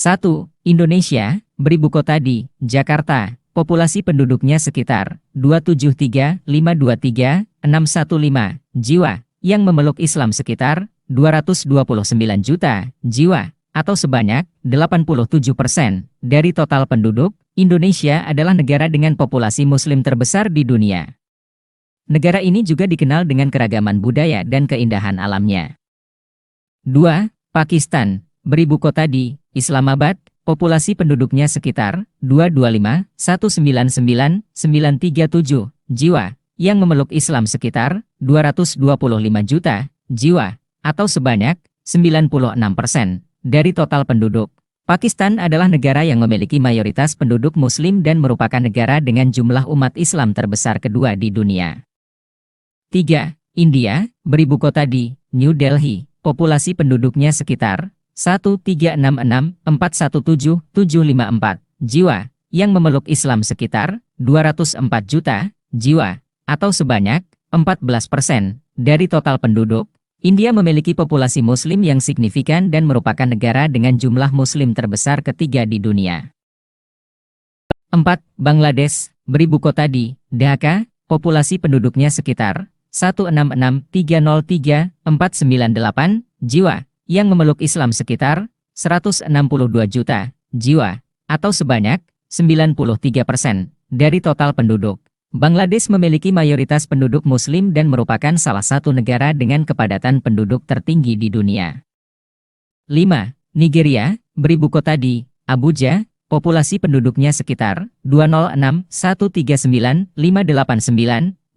1. Indonesia, beribu kota di Jakarta. Populasi penduduknya sekitar 273.523.615 jiwa, yang memeluk Islam sekitar 229 juta jiwa, atau sebanyak 87% dari total penduduk. Indonesia adalah negara dengan populasi Muslim terbesar di dunia. Negara ini juga dikenal dengan keragaman budaya dan keindahan alamnya. 2. Pakistan, beribu kota di Islamabad. Populasi penduduknya sekitar 225.199.937 jiwa, yang memeluk Islam sekitar 225 juta jiwa, atau sebanyak 96% dari total penduduk. Pakistan adalah negara yang memiliki mayoritas penduduk Muslim dan merupakan negara dengan jumlah umat Islam terbesar kedua di dunia. 3. India, beribu kota di New Delhi. Populasi penduduknya sekitar 1.366.417.754 jiwa, yang memeluk Islam sekitar 204 juta jiwa, atau sebanyak 14% dari total penduduk. India memiliki populasi Muslim yang signifikan dan merupakan negara dengan jumlah Muslim terbesar ketiga di dunia. 4. Bangladesh, beribu kota di Dhaka. Populasi penduduknya sekitar 166.303.498 jiwa, yang memeluk Islam sekitar 162 juta jiwa, atau sebanyak 93% dari total penduduk. Bangladesh memiliki mayoritas penduduk Muslim dan merupakan salah satu negara dengan kepadatan penduduk tertinggi di dunia. 5. Nigeria, beribu kota di Abuja. Populasi penduduknya sekitar 206.139.589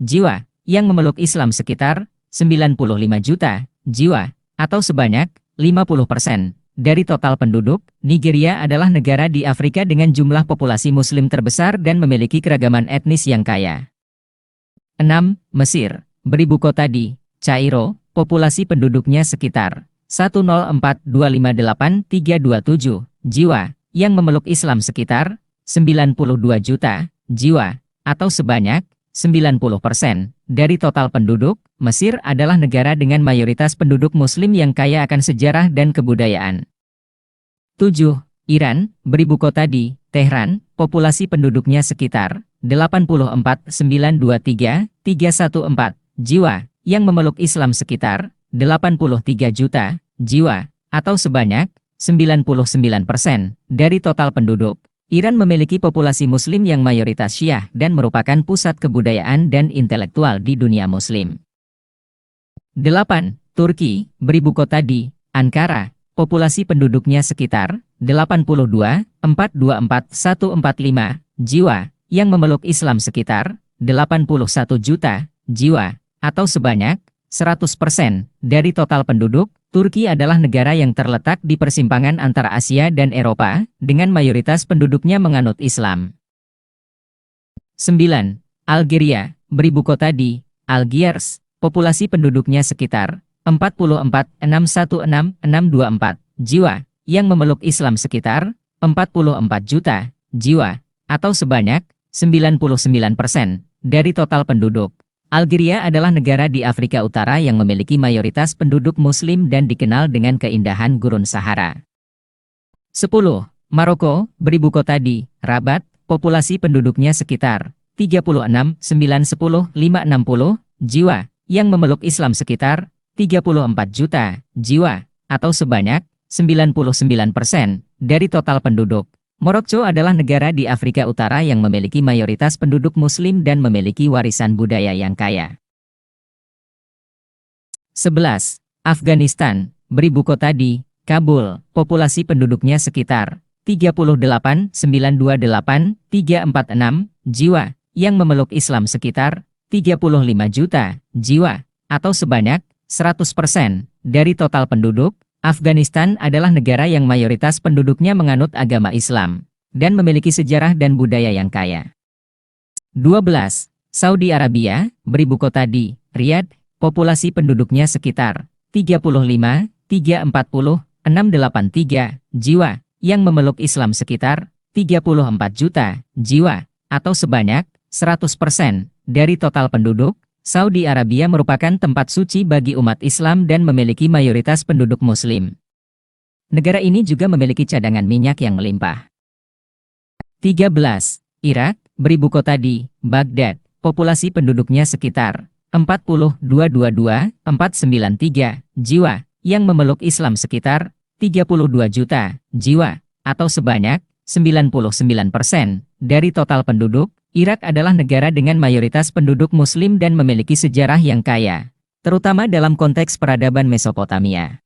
jiwa, yang memeluk Islam sekitar 95 juta jiwa, atau sebanyak 50% dari total penduduk. Nigeria adalah negara di Afrika dengan jumlah populasi Muslim terbesar dan memiliki keragaman etnis yang kaya. 6. Mesir, beribu kota di Kairo. Populasi penduduknya sekitar 104.258.327 jiwa, yang memeluk Islam sekitar 92 juta jiwa, atau sebanyak 90% dari total penduduk. Mesir adalah negara dengan mayoritas penduduk Muslim yang kaya akan sejarah dan kebudayaan. 7. Iran, beribu kota di Tehran. Populasi penduduknya sekitar 84.923.314 jiwa, yang memeluk Islam sekitar 83 juta jiwa, atau sebanyak 99% dari total penduduk. Iran memiliki populasi Muslim yang mayoritas Syiah dan merupakan pusat kebudayaan dan intelektual di dunia Muslim. 8. Turki, beribu kota di Ankara. Populasi penduduknya sekitar 82.424.145 jiwa, yang memeluk Islam sekitar 81 juta jiwa, atau sebanyak 100% dari total penduduk. Turki adalah negara yang terletak di persimpangan antara Asia dan Eropa, dengan mayoritas penduduknya menganut Islam. 9. Algeria, beribu kota di Algiers. Populasi penduduknya sekitar 44.616.624 jiwa, yang memeluk Islam sekitar 44 juta jiwa, atau sebanyak 99% dari total penduduk. Algeria adalah negara di Afrika Utara yang memiliki mayoritas penduduk Muslim dan dikenal dengan keindahan Gurun Sahara. 10. Maroko, beribu kota di Rabat. Populasi penduduknya sekitar 36.910.560 jiwa, yang memeluk Islam sekitar 34 juta jiwa, atau sebanyak 99% dari total penduduk. Maroko adalah negara di Afrika Utara yang memiliki mayoritas penduduk Muslim dan memiliki warisan budaya yang kaya. 11. Afghanistan, beribu kota di Kabul. Populasi penduduknya sekitar 38.928.346 jiwa, yang memeluk Islam sekitar 35 juta jiwa, atau sebanyak 100% dari total penduduk. Afghanistan adalah negara yang mayoritas penduduknya menganut agama Islam dan memiliki sejarah dan budaya yang kaya. 12. Saudi Arabia, beribu kota di Riyadh. Populasi penduduknya sekitar 35.340.683 jiwa, yang memeluk Islam sekitar 34 juta jiwa, atau sebanyak 100% dari total penduduk. Saudi Arabia merupakan tempat suci bagi umat Islam dan memiliki mayoritas penduduk Muslim. Negara ini juga memiliki cadangan minyak yang melimpah. 13. Irak, beribu kota di Baghdad, populasi penduduknya sekitar 42.493 jiwa, yang memeluk Islam sekitar 32 juta jiwa, atau sebanyak 99% dari total penduduk. Irak adalah negara dengan mayoritas penduduk Muslim dan memiliki sejarah yang kaya, terutama dalam konteks peradaban Mesopotamia.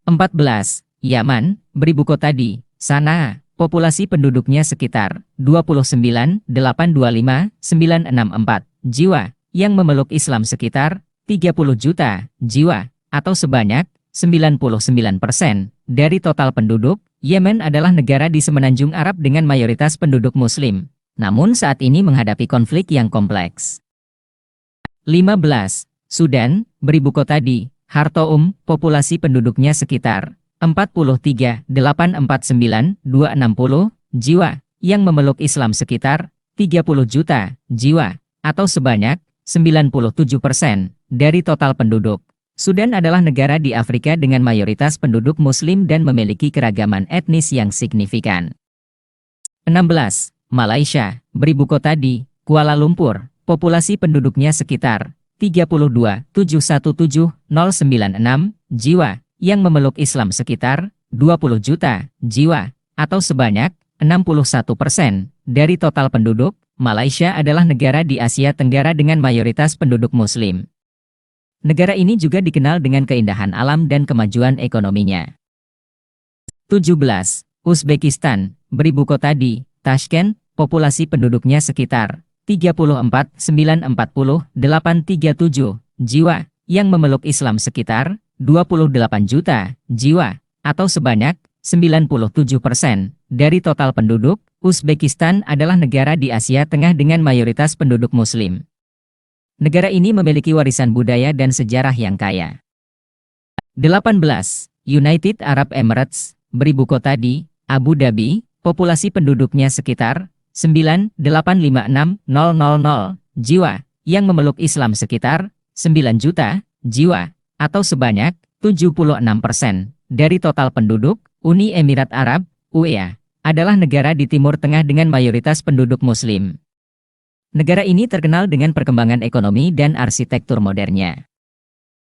14. Yaman, beribu kota di Sanaa, populasi penduduknya sekitar 29.825.964 jiwa, yang memeluk Islam sekitar 30 juta jiwa, atau sebanyak 99% dari total penduduk. Yemen adalah negara di semenanjung Arab dengan mayoritas penduduk Muslim, namun saat ini menghadapi konflik yang kompleks. 15. Sudan, beribu kota di Khartoum, populasi penduduknya sekitar 43.849.260 jiwa, yang memeluk Islam sekitar 30 juta jiwa, atau sebanyak 97% dari total penduduk. Sudan adalah negara di Afrika dengan mayoritas penduduk Muslim dan memiliki keragaman etnis yang signifikan. 16. Malaysia, beribu kota di Kuala Lumpur, populasi penduduknya sekitar 32.717.096 jiwa, yang memeluk Islam sekitar 20 juta jiwa, atau sebanyak 61% dari total penduduk. Malaysia adalah negara di Asia Tenggara dengan mayoritas penduduk Muslim. Negara ini juga dikenal dengan keindahan alam dan kemajuan ekonominya. 17. Uzbekistan, beribu kota di Tashkent, populasi penduduknya sekitar 34.940.837 jiwa, yang memeluk Islam sekitar 28 juta jiwa, atau sebanyak 97% dari total penduduk. Uzbekistan adalah negara di Asia Tengah dengan mayoritas penduduk Muslim. Negara ini memiliki warisan budaya dan sejarah yang kaya. 18. United Arab Emirates, beribu kota di Abu Dhabi, populasi penduduknya sekitar 9.856.000 jiwa, yang memeluk Islam sekitar 9 juta jiwa, atau sebanyak 76% dari total penduduk. Uni Emirat Arab, UEA, adalah negara di Timur Tengah dengan mayoritas penduduk Muslim. Negara ini terkenal dengan perkembangan ekonomi dan arsitektur modernnya.